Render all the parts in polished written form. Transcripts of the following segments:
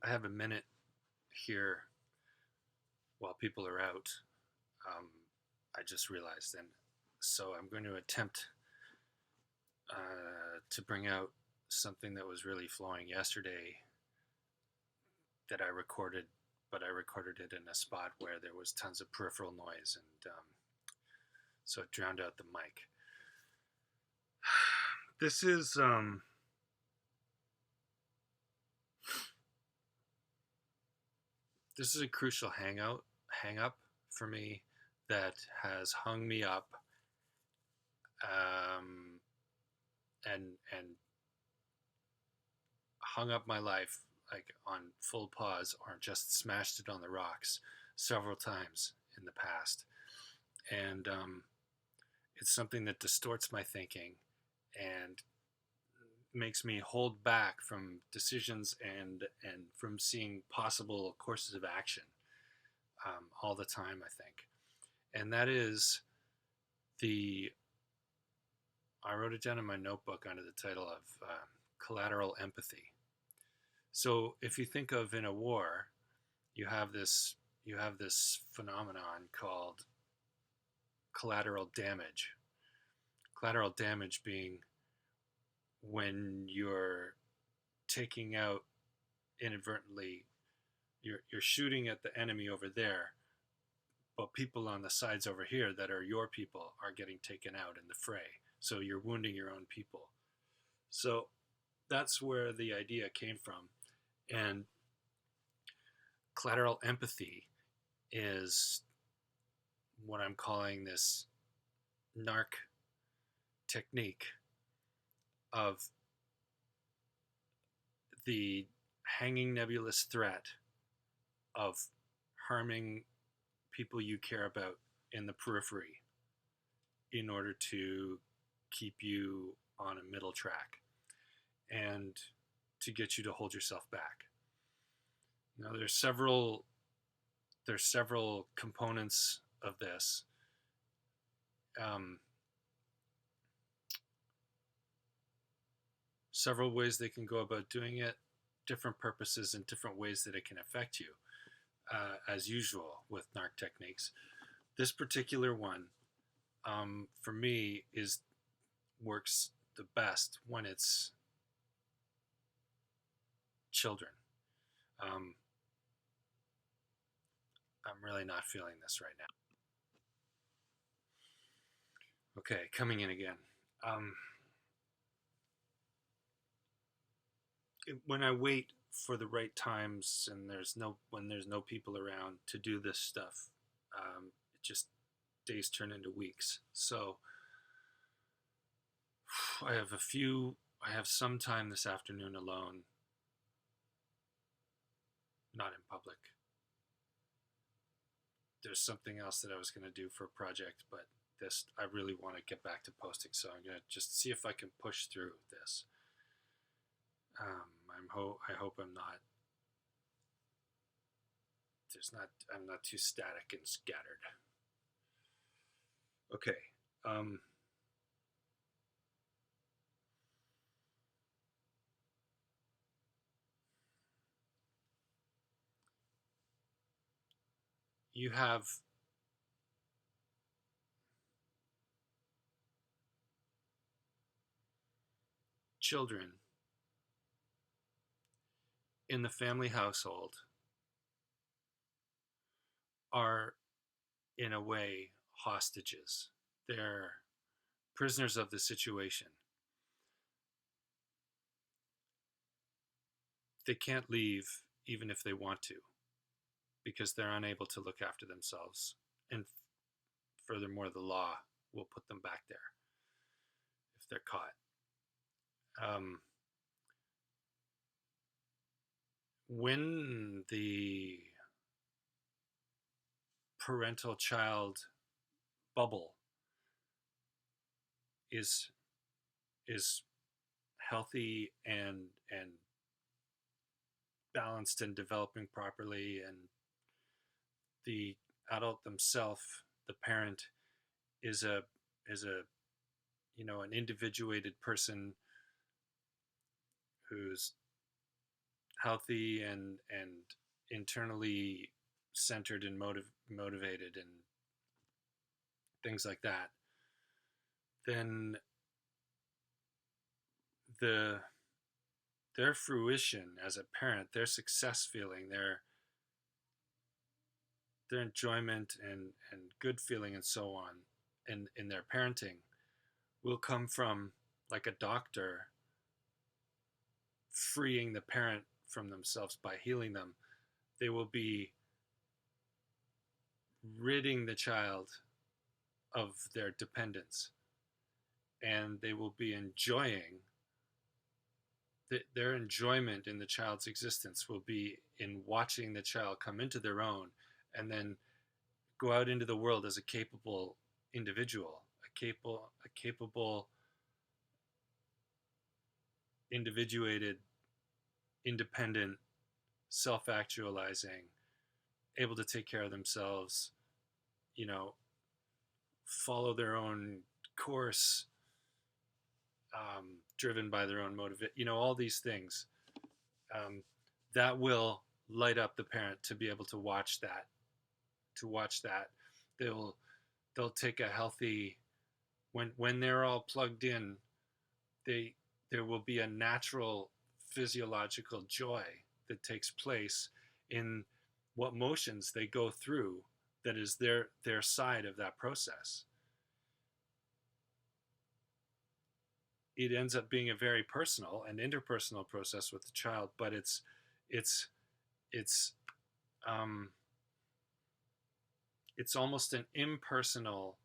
I have a minute here while people are out. Um, I just realized, and so I'm going to attempt to bring out something that was really flowing yesterday that I recorded, but I recorded it in a spot where there was tons of peripheral noise, and so it drowned out the mic. This is this is a crucial hang up for me that has hung me up um, and hung up my life like on full pause or just smashed it on the rocks several times in the past. And it's something that distorts my thinking and makes me hold back from decisions and from seeing possible courses of action all the time, I think. And that is the I wrote it down in my notebook under the title of collateral empathy. So if you think of in a war, you have this phenomenon called collateral damage. Collateral damage being when you're taking out inadvertently, you're shooting at the enemy over there, but people on the sides over here that are your people are getting taken out in the fray. So you're wounding your own people. So that's where the idea came from. And collateral empathy is what I'm calling this narc technique of the hanging nebulous threat of harming people you care about in the periphery in order to keep you on a middle track and to get you to hold yourself back. Now there's several components of this. Um, Several ways they can go about doing it, different purposes and different ways that it can affect you, as usual with narc techniques. This particular one, for me, is works the best when it's children. Um, I'm really not feeling this right now. Okay, coming in again. Um, when I wait for the right times and when there's no people around to do this stuff, it just days turn into weeks. So I have some time this afternoon alone, not in public. There's something else that I was going to do for a project, but this I really want to get back to posting, so I'm going to just see if I can push through this. I hope I'm not too static and scattered. Okay. You have children in the family household are, in a way, hostages. They're prisoners of the situation. They can't leave even if they want to because they're unable to look after themselves. And furthermore, the law will put them back there if they're caught. When the parental child bubble is healthy and balanced and developing properly, and the adult themselves, the parent, is a an individuated person who's healthy and internally centered and motivated and things like that, then the their fruition as a parent, their success feeling, their enjoyment and good feeling and so on in their parenting will come from, like a doctor freeing the parent from themselves by healing them. They will be ridding the child of their dependence, and they will be enjoying their enjoyment in the child's existence will be in watching the child come into their own and then go out into the world as a capable individual, a capable individuated, independent, self-actualizing, able to take care of themselves, you know, follow their own course, driven by their own motive, all these things, um, that will light up the parent to be able to watch that. To watch that, they'll they'll take a healthy, when they're all plugged in, they there will be a natural physiological joy that takes place in what motions they go through, that is their side of that process. It ends up being a very personal and interpersonal process with the child, but it's it's um, it's almost an impersonal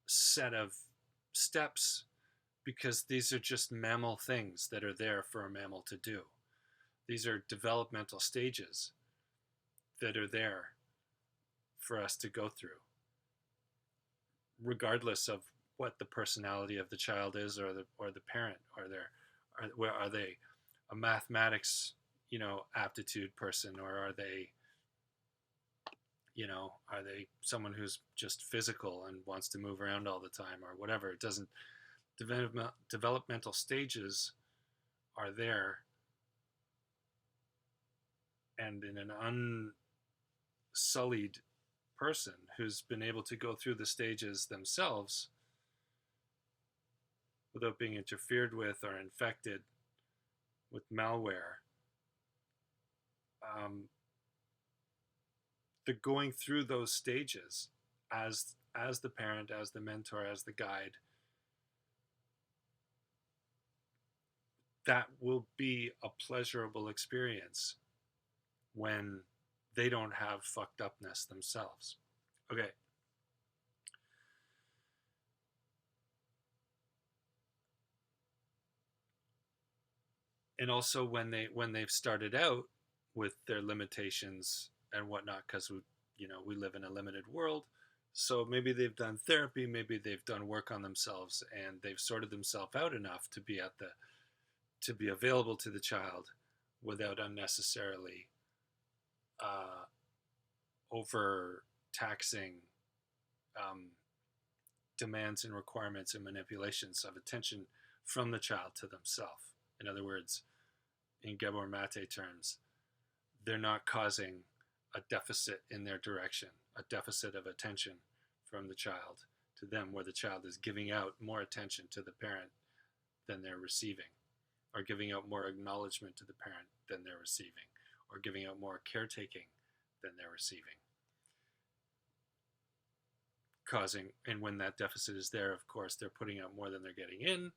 set of steps, because these are just mammal things that are there for a mammal to do. These are developmental stages that are there for us to go through, regardless of what the personality of the child is, or the parent, or are they a mathematics aptitude person, or are they someone who's just physical and wants to move around all the time, or whatever. It doesn't Developmental stages are there, and in an unsullied person who's been able to go through the stages themselves without being interfered with or infected with malware, the going through those stages as the parent, as the mentor, as the guide, that will be a pleasurable experience when they don't have fucked upness themselves. Okay. And also when they've started out with their limitations and whatnot, because we live in a limited world. So maybe they've done therapy, maybe they've done work on themselves, and they've sorted themselves out enough to be available to the child without unnecessarily over taxing demands and requirements and manipulations of attention from the child to themselves. In other words, in Gabor Mate terms, they're not causing a deficit in their direction, a deficit of attention from the child to them, where the child is giving out more attention to the parent than they're receiving, or giving out more acknowledgement to the parent than they're receiving, or giving out more caretaking than they're receiving. And when that deficit is there, of course, they're putting out more than they're getting in,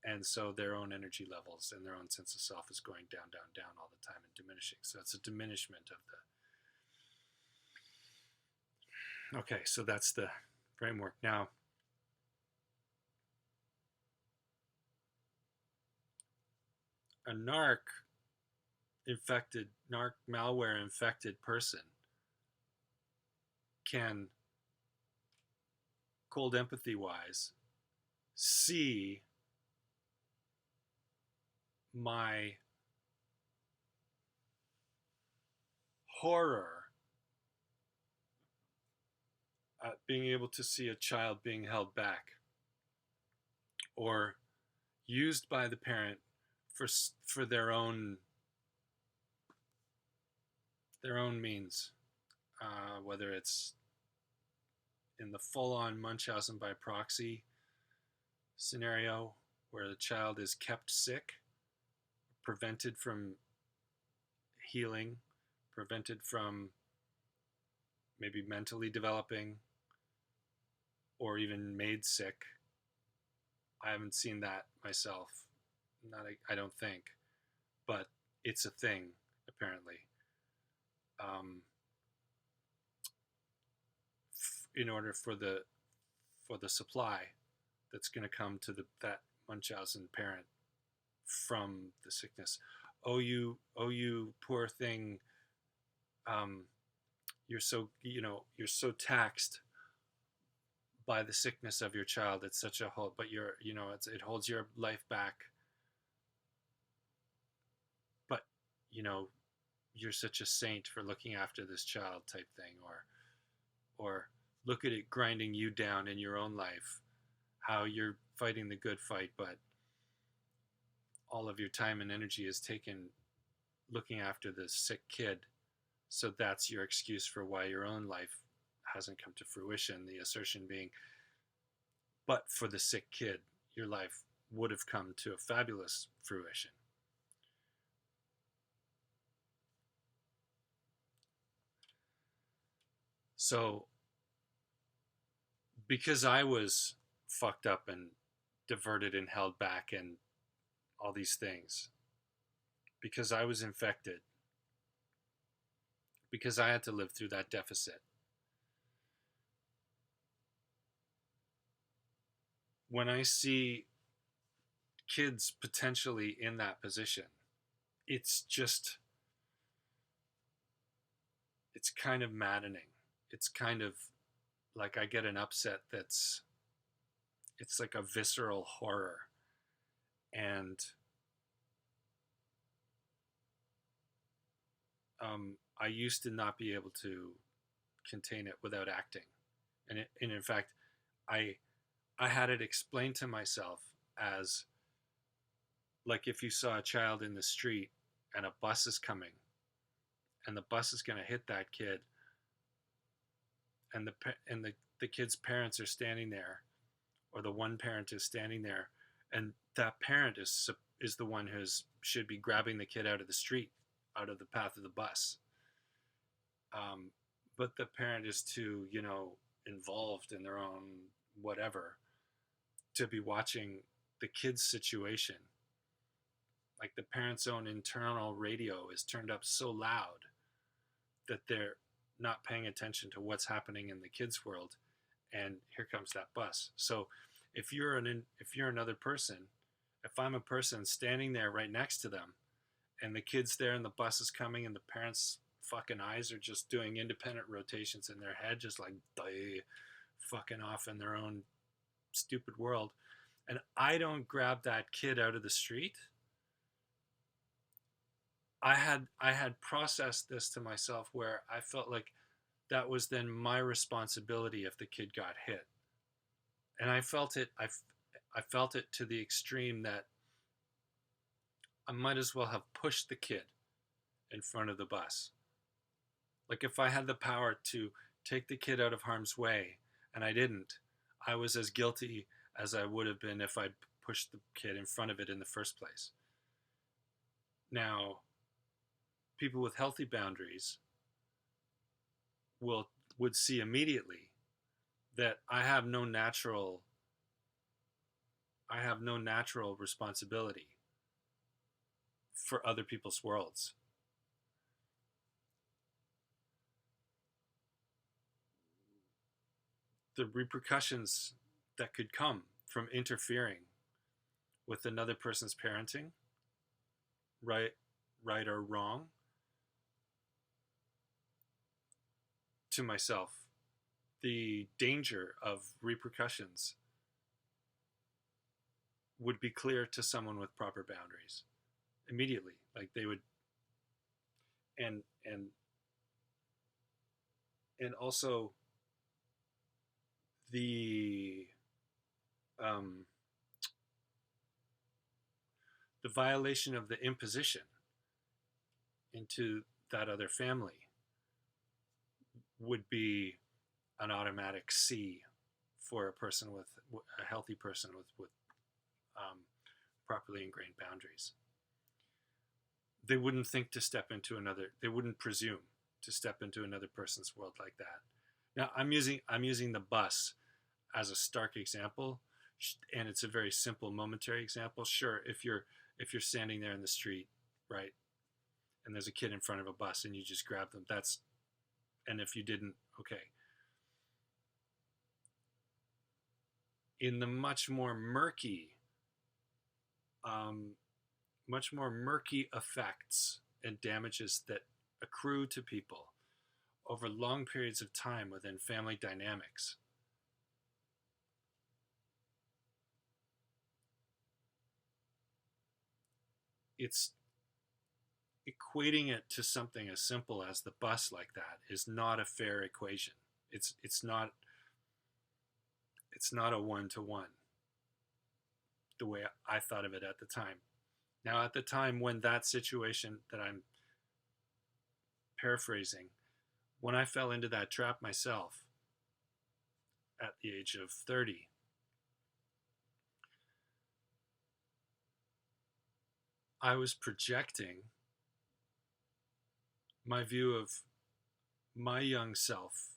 and so their own energy levels and their own sense of self is going down, down, down all the time and diminishing. So it's a diminishment of the. Okay, so that's the framework. Now, a narc malware infected person can, cold empathy wise, see my horror at being able to see a child being held back or used by the parent for their own means, whether it's in the full-on Munchausen by proxy scenario where the child is kept sick, prevented from healing, prevented from maybe mentally developing, or even made sick. I haven't seen that myself. I don't think, but it's a thing apparently. In order for the supply that's going to come to that Munchausen parent from the sickness. Oh, you poor thing. You're so taxed by the sickness of your child. It's such a whole, but it holds your life back. But you're such a saint for looking after this child type thing, or look at it grinding you down in your own life, how you're fighting the good fight, but all of your time and energy is taken looking after this sick kid. So that's your excuse for why your own life hasn't come to fruition. The assertion being, but for the sick kid, your life would have come to a fabulous fruition. So, because I was fucked up and diverted and held back and all these things, because I was infected, because I had to live through that deficit, when I see kids potentially in that position, it's kind of maddening. It's kind of like I get an upset it's like a visceral horror. And I used to not be able to contain it without acting. And in fact, I had it explained to myself as, like, if you saw a child in the street and a bus is coming and the bus is going to hit that kid, and the kid's parents are standing there, or the one parent is standing there, and that parent is the one who should be grabbing the kid out of the street, out of the path of the bus. But the parent is too, involved in their own whatever to be watching the kid's situation. Like, the parent's own internal radio is turned up so loud that they're not paying attention to what's happening in the kid's world, and here comes that bus. So if you're another person, if I'm a person standing there right next to them, and the kid's there and the bus is coming and the parents' fucking eyes are just doing independent rotations in their head, just like fucking off in their own stupid world, and I don't grab that kid out of the street, I had processed this to myself where I felt like that was then my responsibility if the kid got hit. And I felt it to the extreme that I might as well have pushed the kid in front of the bus. Like, if I had the power to take the kid out of harm's way and I didn't, I was as guilty as I would have been if I'd pushed the kid in front of it in the first place. Now, people with healthy boundaries would see immediately that I have no natural responsibility for other people's worlds. The repercussions that could come from interfering with another person's parenting, right or wrong, to myself, the danger of repercussions would be clear to someone with proper boundaries immediately. Like, they would, and also the the violation of the imposition into that other family would be an automatic C for a person with a healthy person with um, properly ingrained boundaries. They wouldn't think to step into another. They wouldn't presume to step into another person's world like that. Now, I'm using the bus as a stark example, and it's a very simple momentary example. Sure, if you're standing there in the street, right, and there's a kid in front of a bus and you just grab them, that's, and if you didn't, okay. In the um, much more murky effects and damages that accrue to people over long periods of time within family dynamics, it's equating it to something as simple as the bus like that is not a fair equation. It's not a one-to-one the way I thought of it at the time. Now, at the time when that situation that I'm paraphrasing, when I fell into that trap myself at the age of 30, I was projecting my view of my young self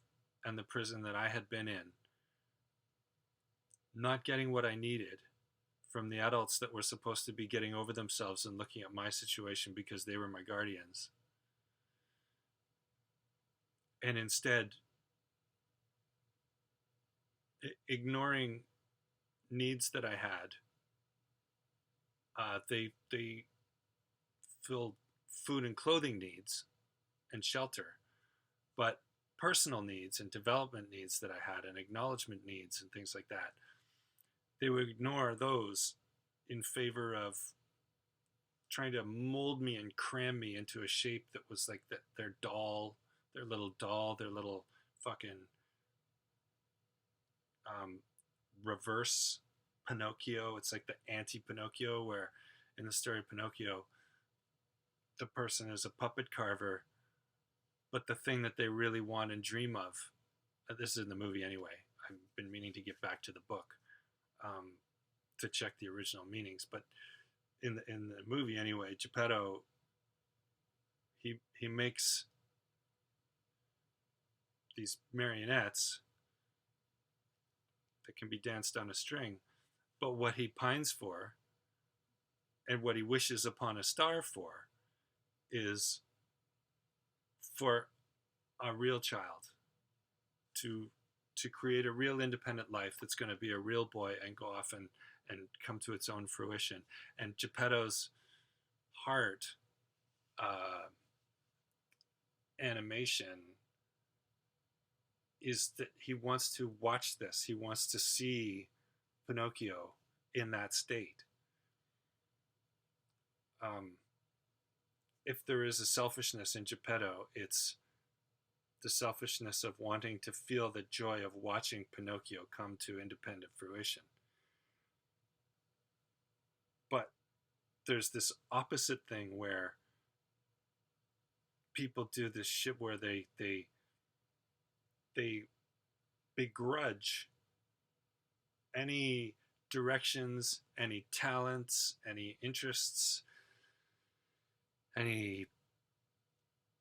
and the prison that I had been in, not getting what I needed from the adults that were supposed to be getting over themselves and looking at my situation because they were my guardians, and instead ignoring needs that I had. They filled food and clothing needs and shelter, but personal needs and development needs that I had and acknowledgement needs and things like that, they would ignore those in favor of trying to mold me and cram me into a shape that was like their doll, their little fucking um, reverse Pinocchio. It's like the anti-Pinocchio, where in the story of Pinocchio, the person is a puppet carver, but the thing that they really want and dream of, this is in the movie anyway. I've been meaning to get back to the book um, to check the original meanings, but in the movie anyway, Geppetto, he makes these marionettes that can be danced on a string, but what he pines for and what he wishes upon a star for is for a real child to create a real independent life that's going to be a real boy and go off and come to its own fruition. And Geppetto's heart animation is that he wants to watch this. He wants to see Pinocchio in that state. If there is a selfishness in Geppetto, it's the selfishness of wanting to feel the joy of watching Pinocchio come to independent fruition. But there's this opposite thing where people do this shit where they begrudge any directions, any talents, any interests, any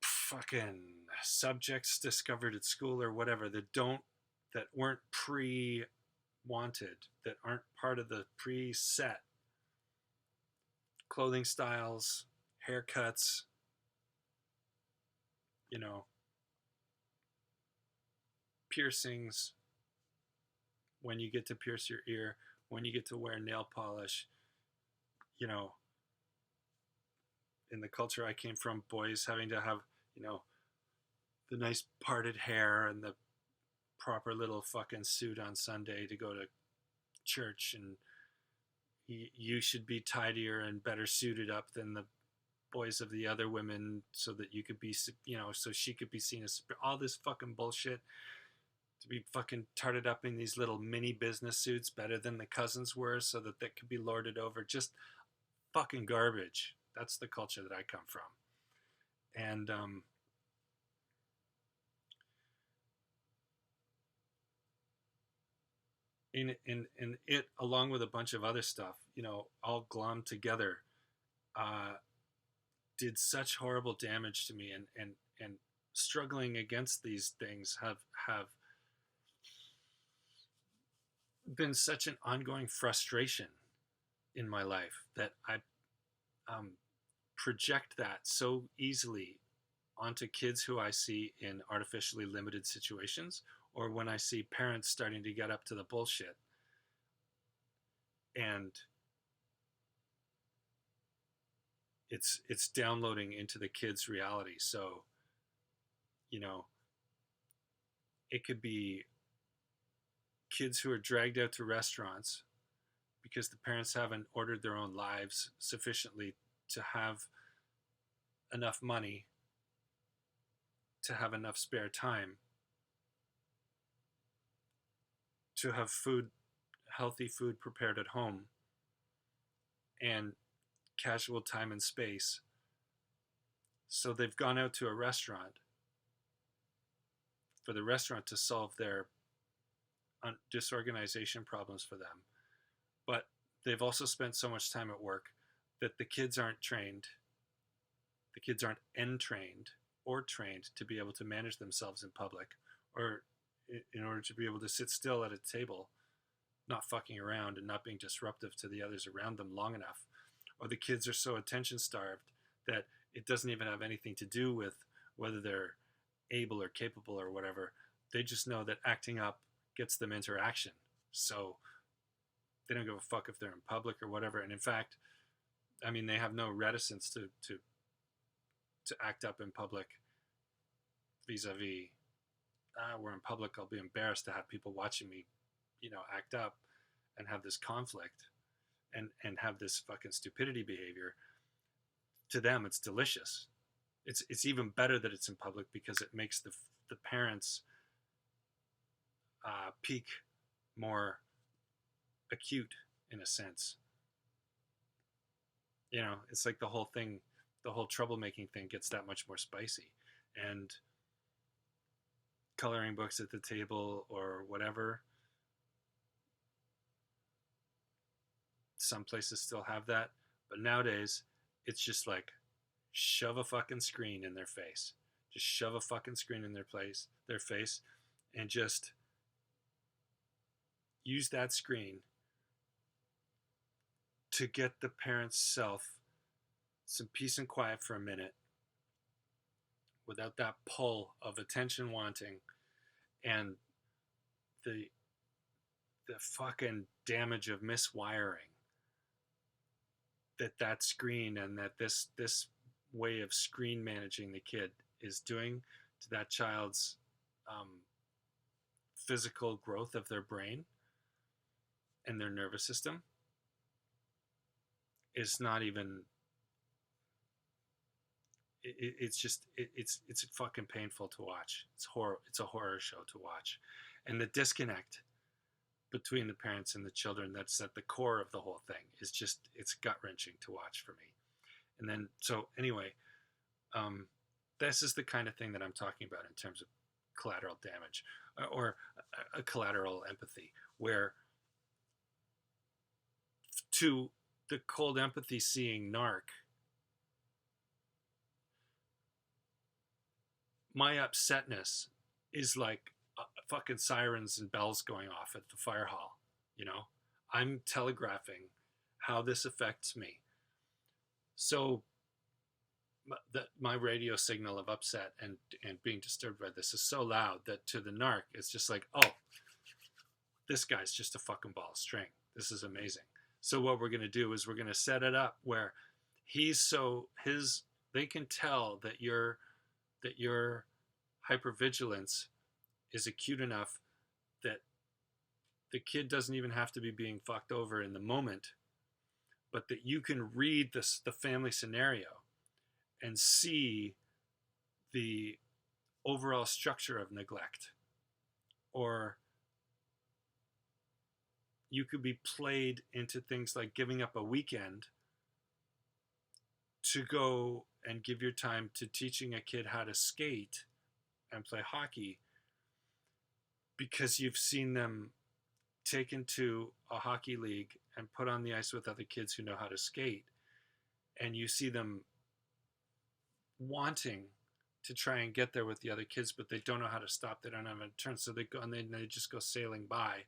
fucking subjects discovered at school or whatever that weren't pre-wanted, that aren't part of the preset clothing styles, haircuts, piercings, when you get to pierce your ear, when you get to wear nail polish, in the culture I came from, boys having to have, the nice parted hair and the proper little fucking suit on Sunday to go to church, and you should be tidier and better suited up than the boys of the other women so that you could be, so she could be seen as all this fucking bullshit, to be fucking tarted up in these little mini business suits better than the cousins were so that they could be lorded over. Just fucking garbage. That's the culture that I come from. And in it, along with a bunch of other stuff, all glommed together, uh, did such horrible damage to me, and struggling against these things have been such an ongoing frustration in my life that I um, project that so easily onto kids who I see in artificially limited situations, or when I see parents starting to get up to the bullshit, and it's downloading into the kids' reality. So, you know, it could be kids who are dragged out to restaurants because the parents haven't ordered their own lives sufficiently to have enough money, to have enough spare time, to have healthy food prepared at home, and casual time and space. So they've gone out to a restaurant for the restaurant to solve their disorganization problems for them. But they've also spent so much time at work that the kids aren't trained. The kids aren't trained or trained to be able to manage themselves in public, or in order to be able to sit still at a table, not fucking around and not being disruptive to the others around them long enough. Or the kids are so attention starved that it doesn't even have anything to do with whether they're able or capable or whatever. They just know that acting up gets them interaction. So they don't give a fuck if they're in public or whatever. And in fact, I mean, they have no reticence to act up in public vis-a-vis, we're in public, I'll be embarrassed to have people watching me, act up and have this conflict and have this fucking stupidity behavior. To them, it's delicious. It's even better that it's in public because it makes the parents peak more acute in a sense. It's like the whole troublemaking thing gets that much more spicy. And coloring books at the table or whatever, some places still have that, but nowadays it's just like shove a fucking screen in their face. Just shove a fucking screen in their face, and just use that screen to get the parent's self some peace and quiet for a minute without that pull of attention wanting and the fucking damage of miswiring that screen and that this way of screen managing the kid is doing to that child's physical growth of their brain and their nervous system is not even. It's fucking painful to watch. It's a horror show to watch, and the disconnect between the parents and the children that's at the core of the whole thing is just, it's gut-wrenching to watch for me. And then, so anyway, this is the kind of thing that I'm talking about in terms of collateral damage, or a collateral empathy, where to the cold empathy seeing narc, my upsetness is like fucking sirens and bells going off at the fire hall. I'm telegraphing how this affects me. So my radio signal of upset and being disturbed by this is so loud that to the narc, it's just like, oh, this guy's just a fucking ball of string. This is amazing. So what we're going to do is we're going to set it up where they can tell that your hypervigilance is acute enough that the kid doesn't even have to be being fucked over in the moment, but that you can read the family scenario and see the overall structure of neglect. Or you could be played into things like giving up a weekend to go and give your time to teaching a kid how to skate and play hockey because you've seen them taken to a hockey league and put on the ice with other kids who know how to skate, and you see them wanting to try and get there with the other kids, but they don't know how to stop. They don't have a turn, so they go and they just go sailing by.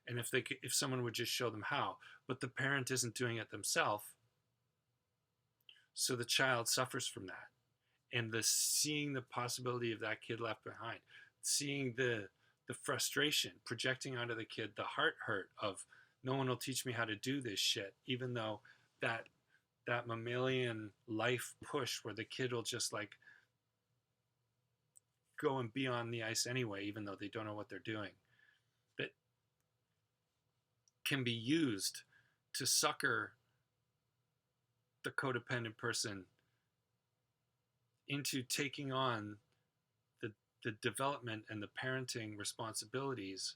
And if someone would just show them how, but the parent isn't doing it themselves, so the child suffers from that. And seeing the possibility of that kid left behind, seeing the frustration projecting onto the kid, the heart hurt of no one will teach me how to do this shit, even though that mammalian life push where the kid will just like go and be on the ice anyway, even though they don't know what they're doing, that can be used to sucker the codependent person into taking on the development and the parenting responsibilities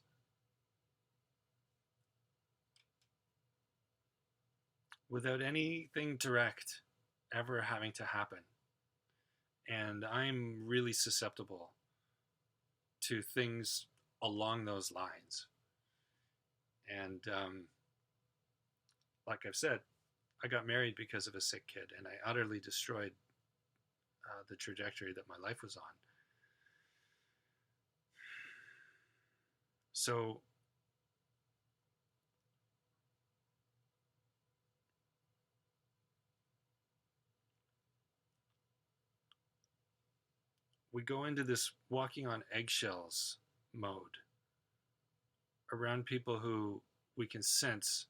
without anything direct ever having to happen. And I'm really susceptible to things along those lines. And like I've said, I got married because of a sick kid, and I utterly destroyed the trajectory that my life was on. So we go into this walking on eggshells mode around people who we can sense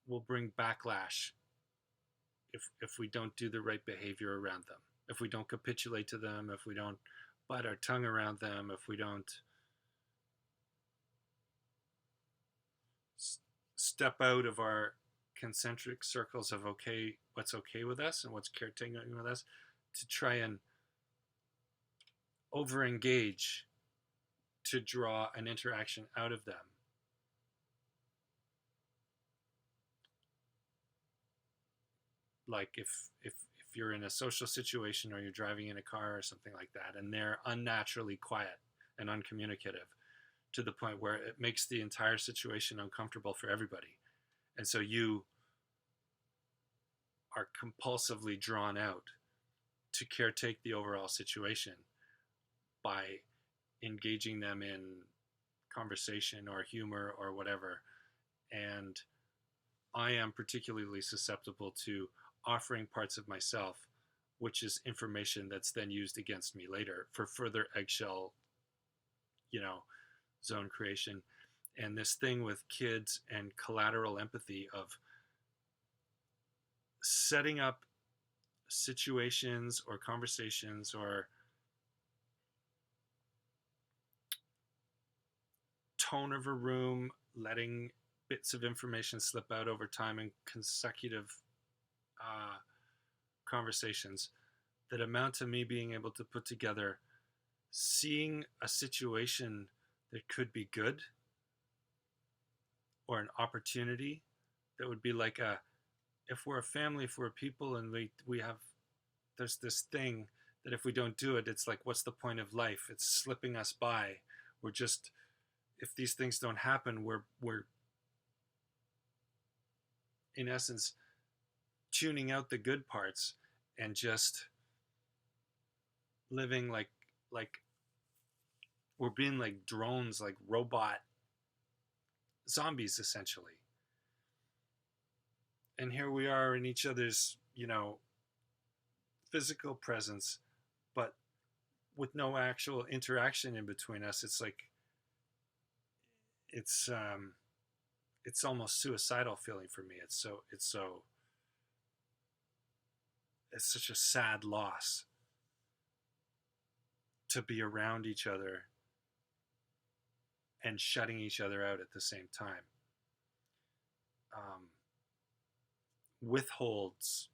will bring backlash if we don't do the right behavior around them, if we don't capitulate to them, if we don't bite our tongue around them, if we don't step out of our concentric circles of what's okay with us and what's caretaking with us, to try and over-engage to draw an interaction out of them. Like if you're in a social situation or you're driving in a car or something like that, and they're unnaturally quiet and uncommunicative to the point where it makes the entire situation uncomfortable for everybody. And so you are compulsively drawn out to caretake the overall situation by engaging them in conversation or humor or whatever. And I am particularly susceptible to offering parts of myself, which is information that's then used against me later for further eggshell, zone creation. And this thing with kids and collateral empathy of setting up situations or conversations or tone of a room, letting bits of information slip out over time in consecutive conversations that amount to me being able to put together, seeing a situation that could be good or an opportunity that would be like if we're a family, if we're a people, and there's this thing that if we don't do it, it's like, what's the point of life? It's slipping us by. We're just, if these things don't happen, we're in essence tuning out the good parts and just living like we're being like drones, like robot zombies essentially. And here we are in each other's, physical presence, but with no actual interaction in between us. It's like it's almost suicidal feeling for me. It's such a sad loss to be around each other and shutting each other out at the same time. Withholds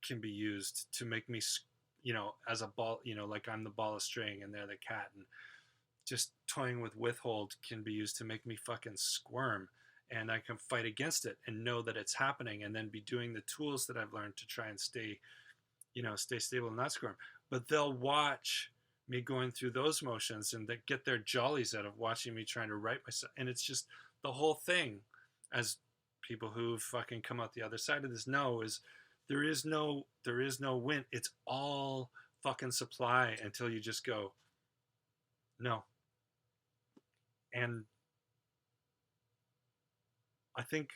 can be used to make me, as a ball, like I'm the ball of string and they're the cat, and just toying with withhold can be used to make me fucking squirm and I can fight against it and know that it's happening, and then be doing the tools that I've learned to try and stay, stay stable and not squirm. But they'll watch me going through those motions, and they get their jollies out of watching me trying to right myself. And it's just the whole thing, as people who fucking come out the other side of this know, is there is no win. It's all fucking supply until you just go no. And I think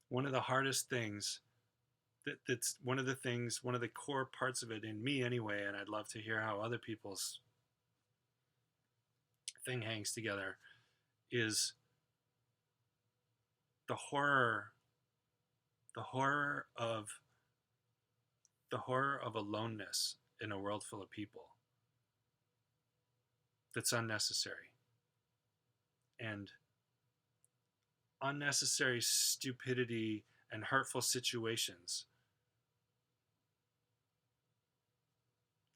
one of the hardest things that's one of the core parts of it in me anyway, and I'd love to hear how other people's thing hangs together, is the horror the horror of the horror of aloneness in a world full of people that's unnecessary, and unnecessary stupidity and hurtful situations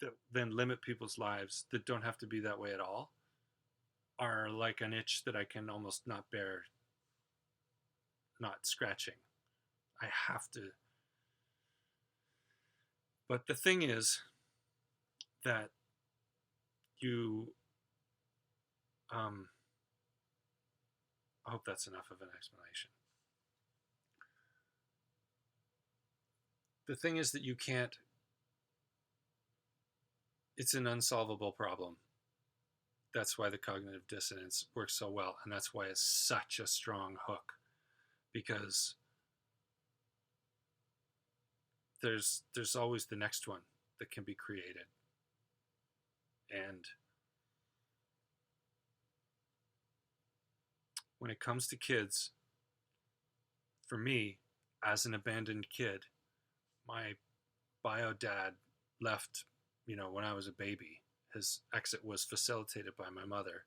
that then limit people's lives that don't have to be that way at all are like an itch that I can almost not bear not scratching. I have to. But the thing is that you, I hope that's enough of an explanation. The thing is that you can't, it's an unsolvable problem. That's why the cognitive dissonance works so well, and that's why it's such a strong hook, because there's always the next one that can be created. And when it comes to kids, for me, as an abandoned kid, my bio dad left, when I was a baby. His exit was facilitated by my mother,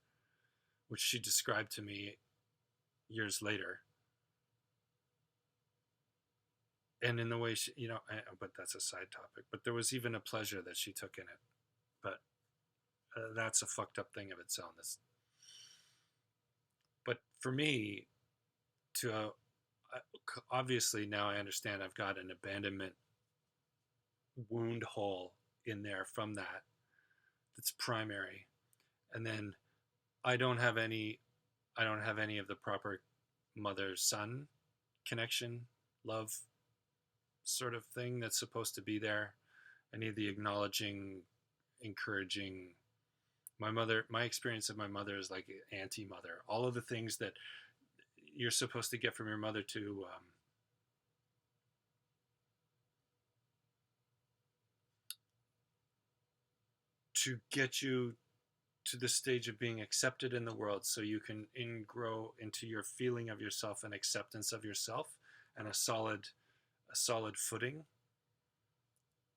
which she described to me years later. And in the way she, but that's a side topic. But there was even a pleasure that she took in it. But that's a fucked up thing of its own. But for me, to obviously now I understand I've got an abandonment wound hole in there from that. That's primary, and then I don't have any of the proper mother-son connection, love sort of thing that's supposed to be there. I need the acknowledging, encouraging. My experience of my mother is like anti-mother. All of the things that you're supposed to get from your mother to get you to the stage of being accepted in the world, so you can grow into your feeling of yourself and acceptance of yourself, and a solid footing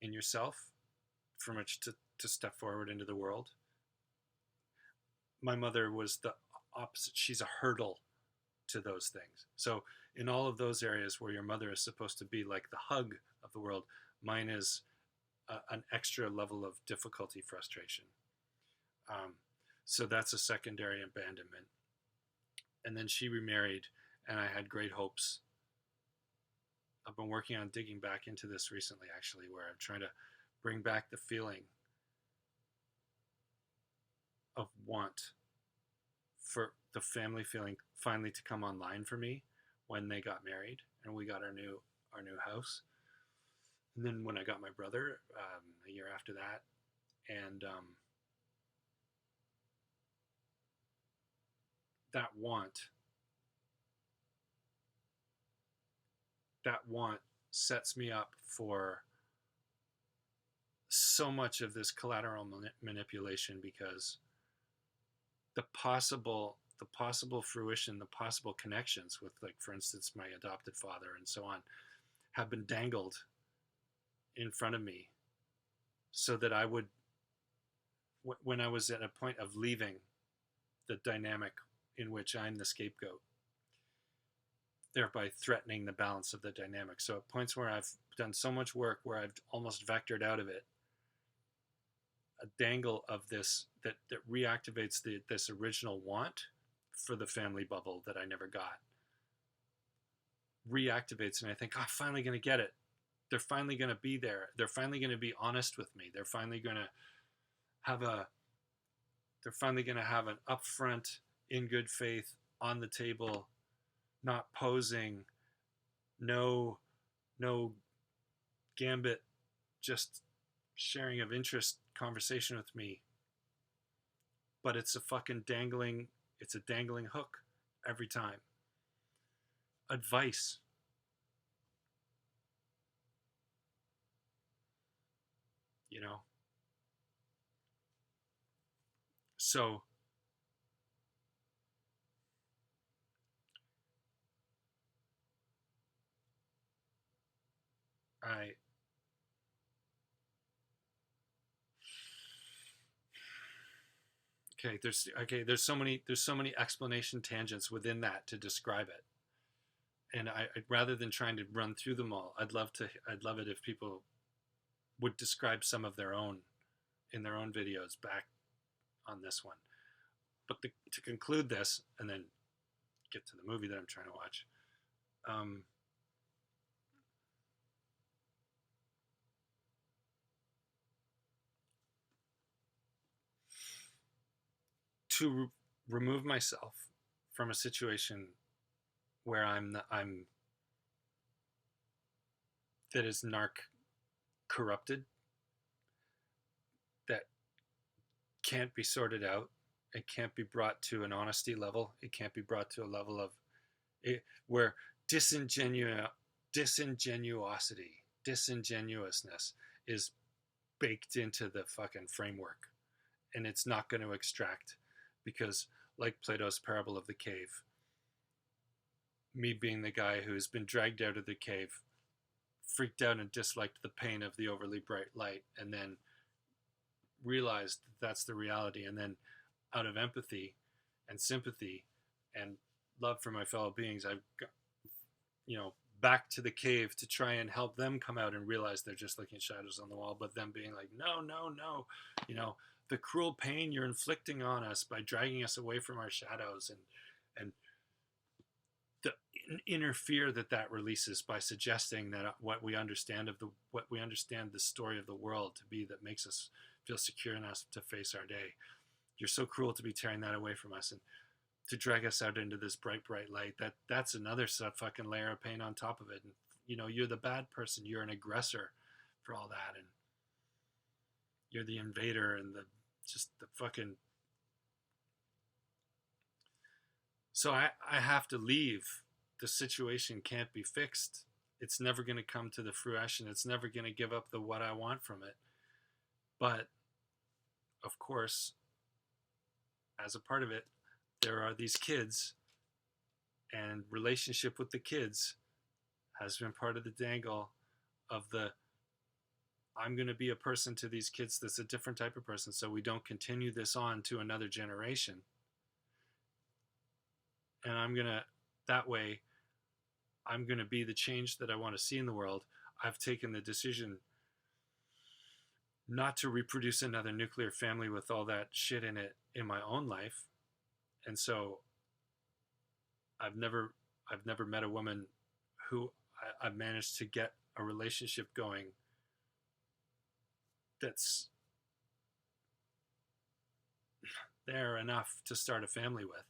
in yourself from which to step forward into the world. My mother was the opposite. She's a hurdle to those things. So in all of those areas where your mother is supposed to be like the hug of the world, mine is an extra level of difficulty, frustration. So that's a secondary abandonment. And then she remarried, and I had great hopes. I've been working on digging back into this recently, actually, where I'm trying to bring back the feeling of want for the family feeling finally to come online for me when they got married and we got our new house. And then when I got my brother, a year after that, and that want sets me up for so much of this collateral manipulation, because the possible fruition, the possible connections with, like, for instance, my adopted father and so on, have been dangled in front of me, so that I would, when I was at a point of leaving the dynamic in which I'm the scapegoat, thereby threatening the balance of the dynamic. So at points where I've done so much work, where I've almost vectored out of it a dangle of this that reactivates this original want for the family bubble that I never got. reactivates, and I think, oh, I'm finally going to get it. They're finally going to be there. They're finally going to be honest with me. They're finally going to have a they're finally going to have an upfront, in good faith, on the table, not posing, no no gambit, just sharing of interest conversation with me. But it's a dangling hook every time. Advice. You know? So I there's so many explanation tangents within that to describe it. And rather than trying to run through them all, I'd love it if people would describe some of their own in their own videos back on this one. But to conclude this and then get to the movie that I'm trying to watch, to remove myself from a situation where I'm that is narc corrupted, that can't be sorted out. It can't be brought to an honesty level. It can't be brought to a level of where disingenuousness is baked into the fucking framework, and it's not going to extract, because like Plato's parable of the cave, me being the guy who's been dragged out of the cave, freaked out and disliked the pain of the overly bright light, and then realized that's the reality, and then out of empathy and sympathy and love for my fellow beings, I've got, back to the cave to try and help them come out and realize they're just looking at shadows on the wall, but them being like, no, no, no, the cruel pain you're inflicting on us by dragging us away from our shadows, and the inner fear that releases by suggesting that what we understand the story of the world to be, that makes us feel secure enough to face our day. You're so cruel to be tearing that away from us and to drag us out into this bright, bright light. That's another fucking layer of pain on top of it. And you're the bad person. You're an aggressor for all that, and you're the invader and the fucking. So I have to leave. The situation can't be fixed. It's never going to come to the fruition. It's never going to give up the what I want from it. But of course, as a part of it, there are these kids, and relationship with the kids has been part of the dangle of the, I'm going to be a person to these kids that's a different type of person, so we don't continue this on to another generation. And that way, I'm going to be the change that I want to see in the world. I've taken the decision not to reproduce another nuclear family with all that shit in it in my own life. And so I've never met a woman who I've managed to get a relationship going that's there enough to start a family with.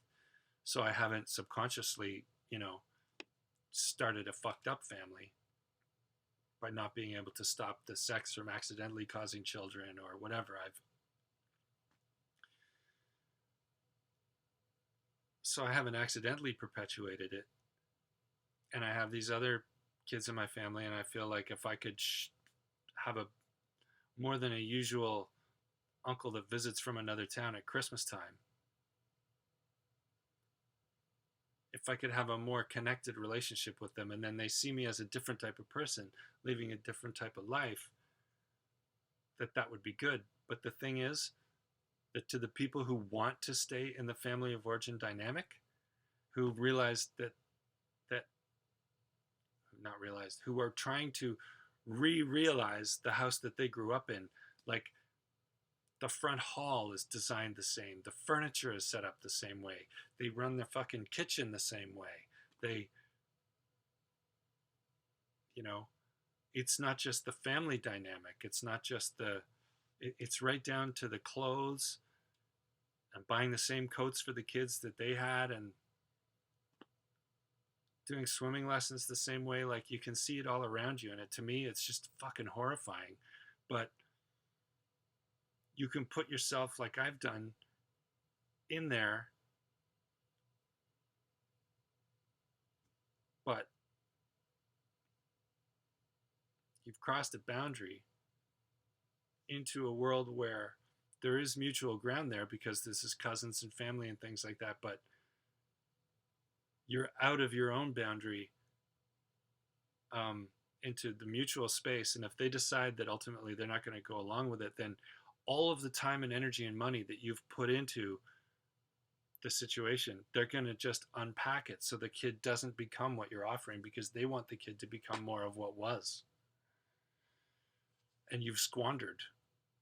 So I haven't subconsciously, started a fucked up family by not being able to stop the sex from accidentally causing children or whatever. So I haven't accidentally perpetuated it. And I have these other kids in my family, and I feel like if I could have a more than a usual uncle that visits from another town at Christmas time, if I could have a more connected relationship with them, and then they see me as a different type of person, living a different type of life, that would be good. But the thing is that to the people who want to stay in the family of origin dynamic, who who are trying to realize the house that they grew up in, like the front hall is designed the same, the furniture is set up the same way, they run their fucking kitchen the same way, you know, it's not just the family dynamic. It's not just it's right down to the clothes and buying the same coats for the kids that they had and doing swimming lessons the same way. Like you can see it all around you. And to me, it's just fucking horrifying. But you can put yourself, like I've done, in there, but you've crossed a boundary into a world where there is mutual ground there because this is cousins and family and things like that, but you're out of your own boundary, into the mutual space. And if they decide that ultimately they're not going to go along with it, then all of the time and energy and money that you've put into the situation, they're going to just unpack it so the kid doesn't become what you're offering because they want the kid to become more of what was. And you've squandered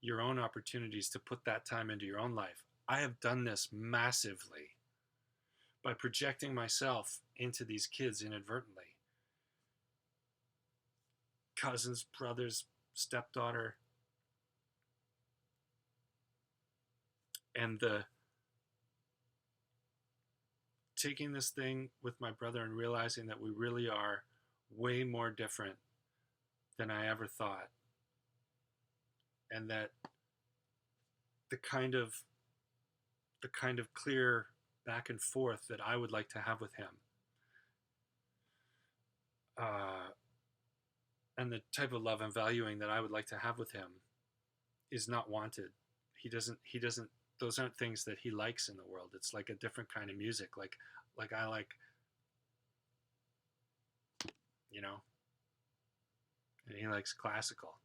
your own opportunities to put that time into your own life. I have done this massively by projecting myself into these kids inadvertently. Cousins, brothers, stepdaughter, and the taking this thing with my brother and realizing that we really are way more different than I ever thought. And that the kind of clear back and forth that I would like to have with him, and the type of love and valuing that I would like to have with him is not wanted. He doesn't, those aren't things that he likes in the world. It's like a different kind of music. Like I like, you know, and he likes classical.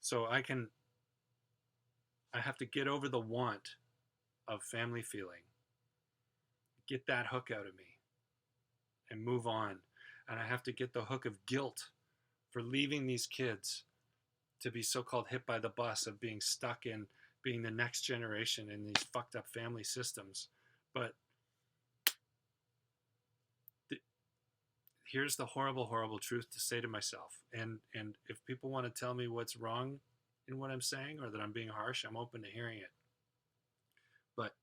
So I have to get over the want of family feeling, get that hook out of me and move on. And I have to get the hook of guilt for leaving these kids to be so-called hit by the bus of being stuck in being the next generation in these fucked up family systems. But here's the horrible, horrible truth to say to myself. And if people want to tell me what's wrong in what I'm saying or that I'm being harsh, I'm open to hearing it. But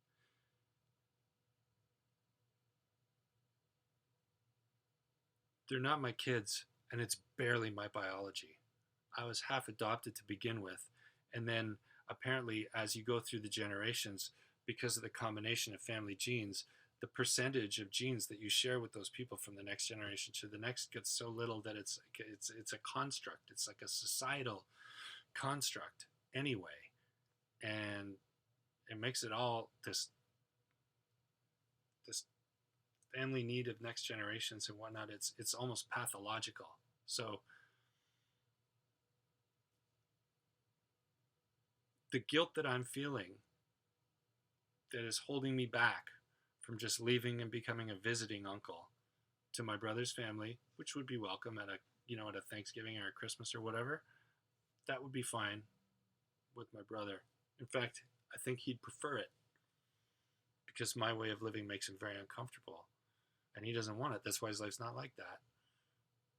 they're not my kids, and it's barely my biology. I was half adopted to begin with, and then apparently as you go through the generations, because of the combination of family genes, the percentage of genes that you share with those people from the next generation to the next gets so little that it's a construct. It's like a societal construct anyway, and it makes it all this family need of next generations and whatnot. It's almost pathological. So the guilt that I'm feeling that is holding me back from just leaving and becoming a visiting uncle to my brother's family, which would be welcome at a Thanksgiving or a Christmas or whatever, that would be fine with my brother. In fact, I think he'd prefer it because my way of living makes him very uncomfortable, and he doesn't want it. That's why his life's not like that.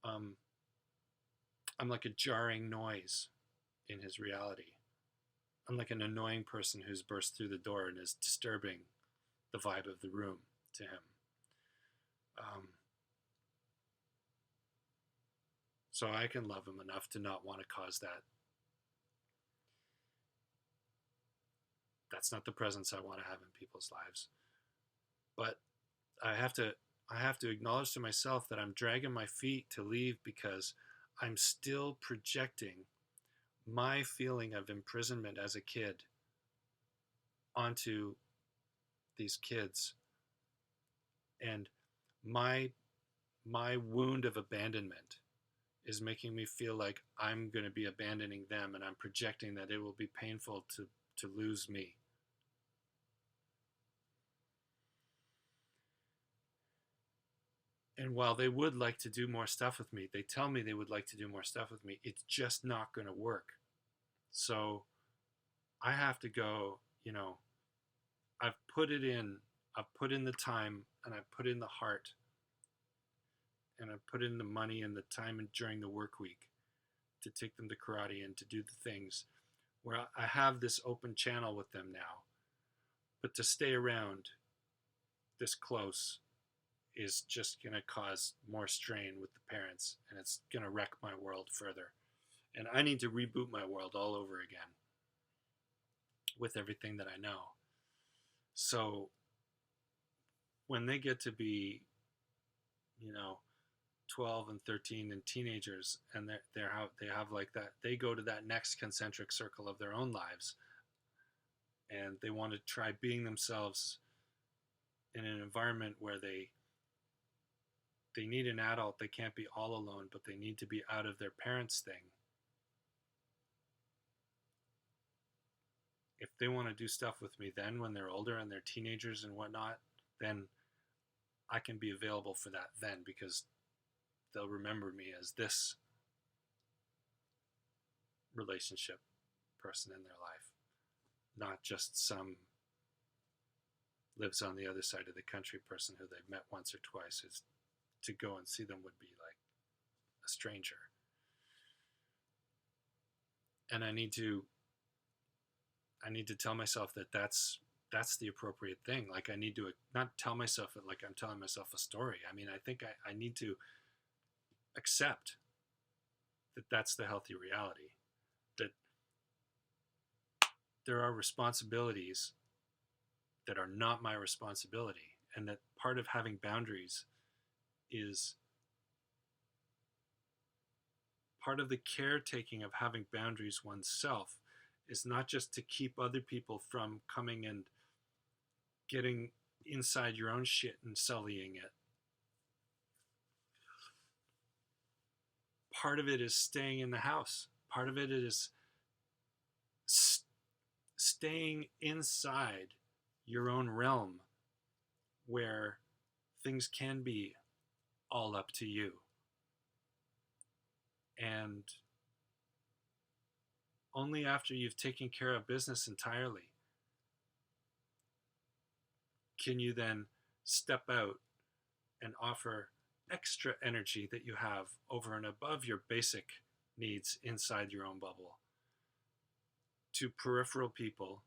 I'm like a jarring noise in his reality. I'm like an annoying person who's burst through the door and is disturbing the vibe of the room to him. So I can love him enough to not want to cause that. That's not the presence I want to have in people's lives. But I have to acknowledge to myself that I'm dragging my feet to leave because I'm still projecting my feeling of imprisonment as a kid onto these kids, and my wound of abandonment is making me feel like I'm going to be abandoning them, and I'm projecting that it will be painful to lose me. And while they would like to do more stuff with me, they tell me they would like to do more stuff with me, it's just not going to work. So I have to go, I've put in the time and I've put in the heart and I put in the money and the time and during the work week to take them to karate and to do the things where I have this open channel with them now. But to stay around this close is just going to cause more strain with the parents, and it's going to wreck my world further. And I need to reboot my world all over again with everything that I know. So when they get to be, 12 and 13 and teenagers, and they have like that, they go to that next concentric circle of their own lives, and they want to try being themselves in an environment where they need an adult. They can't be all alone, but they need to be out of their parents' thing. If they want to do stuff with me then when they're older and they're teenagers and whatnot, then I can be available for that then, because they'll remember me as this relationship person in their life, not just some lives on the other side of the country person who they've met once or twice. Is to go and see them would be like a stranger. And I need to tell myself that that's the appropriate thing. Like, I need to not tell myself it like I'm telling myself a story. I mean, I think I need to accept that that's the healthy reality, that there are responsibilities that are not my responsibility, and that part of having boundaries is part of the caretaking of having boundaries oneself is not just to keep other people from coming and getting inside your own shit and sullying it. Part of it is staying in the house. Part of it is staying inside your own realm where things can be all up to you. And only after you've taken care of business entirely can you then step out and offer extra energy that you have over and above your basic needs inside your own bubble to peripheral people,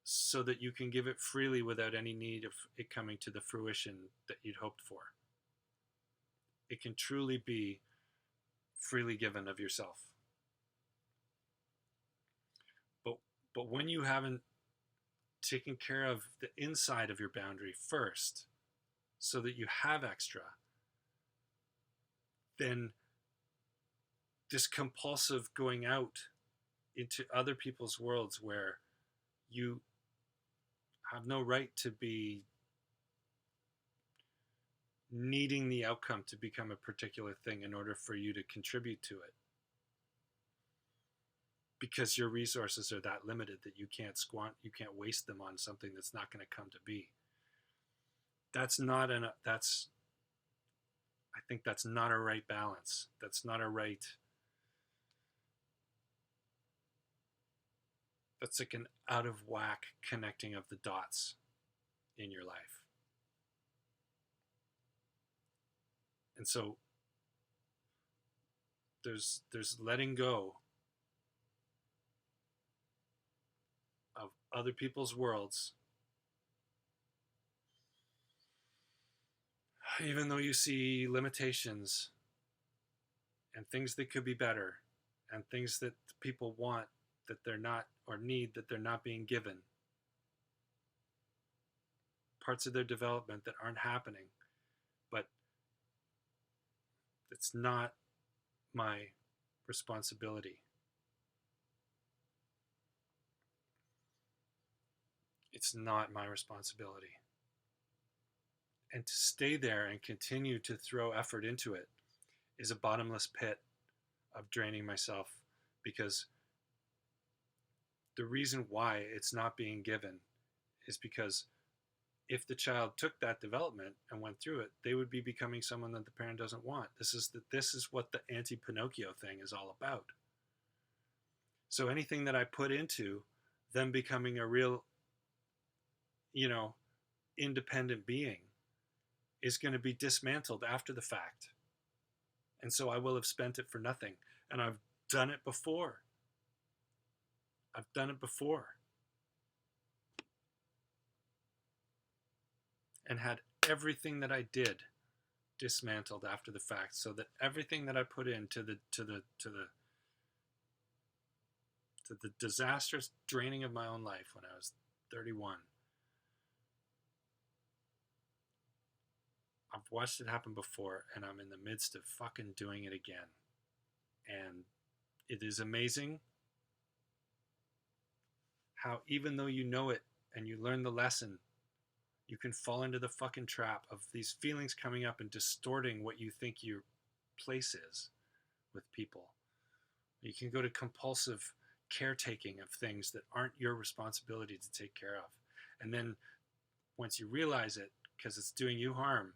so that you can give it freely without any need of it coming to the fruition that you'd hoped for. It can truly be freely given of yourself. But when you haven't taken care of the inside of your boundary first, so that you have extra, then this compulsive going out into other people's worlds where you have no right to be needing the outcome to become a particular thing in order for you to contribute to it, because your resources are that limited that you can't waste them on something that's not going to come to be. I think that's not a right balance. That's not a right. That's like an out of whack connecting of the dots in your life. And so there's letting go of other people's worlds, even though you see limitations and things that could be better and things that people want that they're not, or need that they're not being given, parts of their development that aren't happening. But it's not my responsibility. It's not my responsibility. And to stay there and continue to throw effort into it is a bottomless pit of draining myself, because the reason why it's not being given is because if the child took that development and went through it, they would be becoming someone that the parent doesn't want. This is what the anti-Pinocchio thing is all about. So anything that I put into them becoming a real, independent being is going to be dismantled after the fact. And so I will have spent it for nothing. And I've done it before. I've done it before. And had everything that I did dismantled after the fact, so that everything that I put into the disastrous draining of my own life when I was 31, I've watched it happen before, and I'm in the midst of fucking doing it again. And it is amazing how, even though you know it and you learn the lesson, you can fall into the fucking trap of these feelings coming up and distorting what you think your place is with people. You can go to compulsive caretaking of things that aren't your responsibility to take care of. And then once you realize it, because it's doing you harm,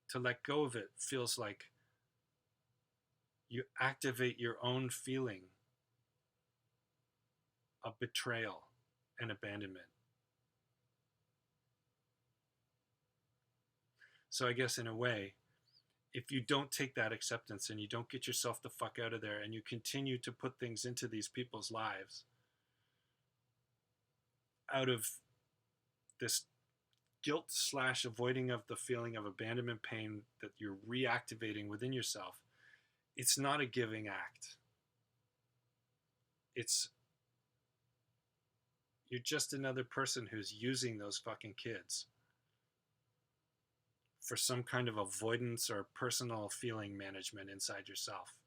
to let go of it feels like you activate your own feeling of betrayal and abandonment. So I guess in a way, if you don't take that acceptance and you don't get yourself the fuck out of there and you continue to put things into these people's lives out of this guilt / avoiding of the feeling of abandonment pain that you're reactivating within yourself, it's not a giving act. You're just another person who's using those fucking kids for some kind of avoidance or personal feeling management inside yourself.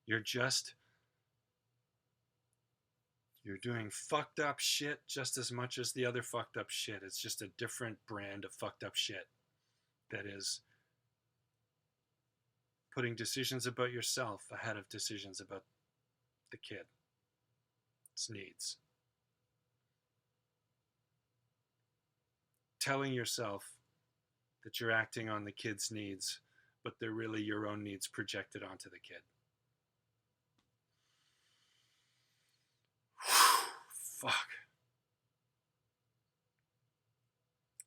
You're doing fucked up shit just as much as the other fucked up shit. It's just a different brand of fucked up shit that is putting decisions about yourself ahead of decisions about the kid, its needs. Telling yourself that you're acting on the kid's needs, but they're really your own needs projected onto the kid. Fuck.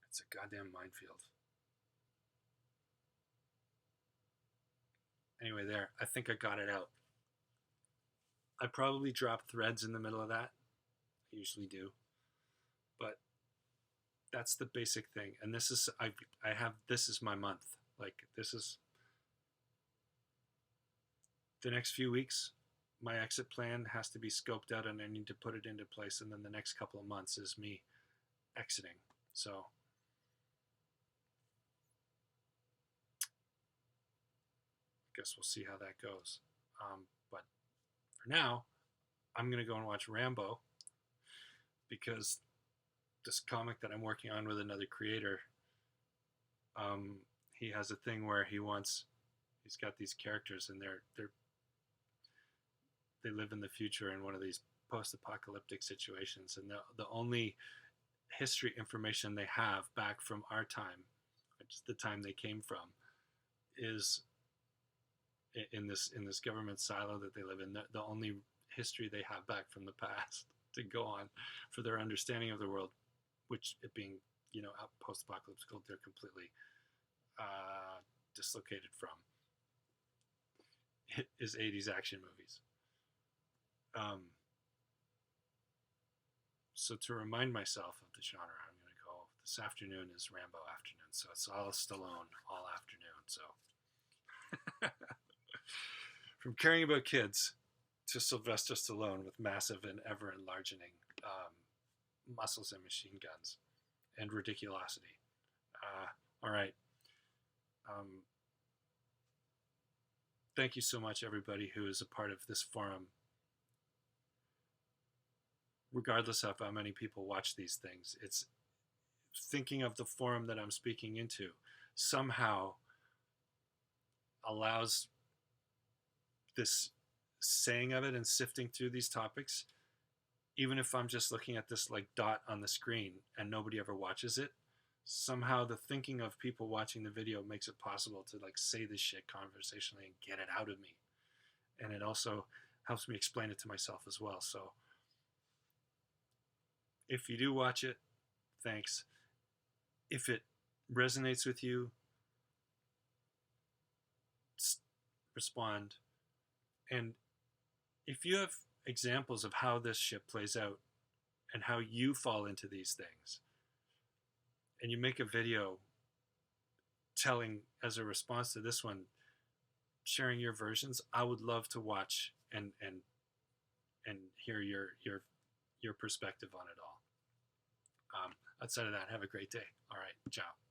It's a goddamn minefield. Anyway, there. I think I got it out. I probably drop threads in the middle of that. I usually do. But that's the basic thing. And this is this is my month. Like, this is the next few weeks. My exit plan has to be scoped out and I need to put it into place. And then the next couple of months is me exiting. So I guess we'll see how that goes. But for now, I'm going to go and watch Rambo, because this comic that I'm working on with another creator, he has a thing where he's got these characters and they live in the future in one of these post-apocalyptic situations, and the only history information they have back from our time, which is the time they came from, is in this government silo that they live in. The only history they have back from the past to go on for their understanding of the world, which it being, post-apocalyptic, they're completely dislocated from, is 80s action movies. So to remind myself of the genre, I'm going to go, this afternoon is Rambo afternoon, so it's all Stallone all afternoon. So from caring about kids to Sylvester Stallone with massive and ever enlarging muscles and machine guns and ridiculosity. All right. Thank you so much, everybody who is a part of this forum. Regardless of how many people watch these things, it's thinking of the forum that I'm speaking into somehow allows this saying of it and sifting through these topics, even if I'm just looking at this like dot on the screen and nobody ever watches it, somehow the thinking of people watching the video makes it possible to like say this shit conversationally and get it out of me. And it also helps me explain it to myself as well. So if you do watch it, thanks. If it resonates with you, respond. And if you have examples of how this shit plays out and how you fall into these things, and you make a video telling as a response to this one, sharing your versions, I would love to watch and hear your perspective on it all. Outside of that, have a great day. All right, ciao.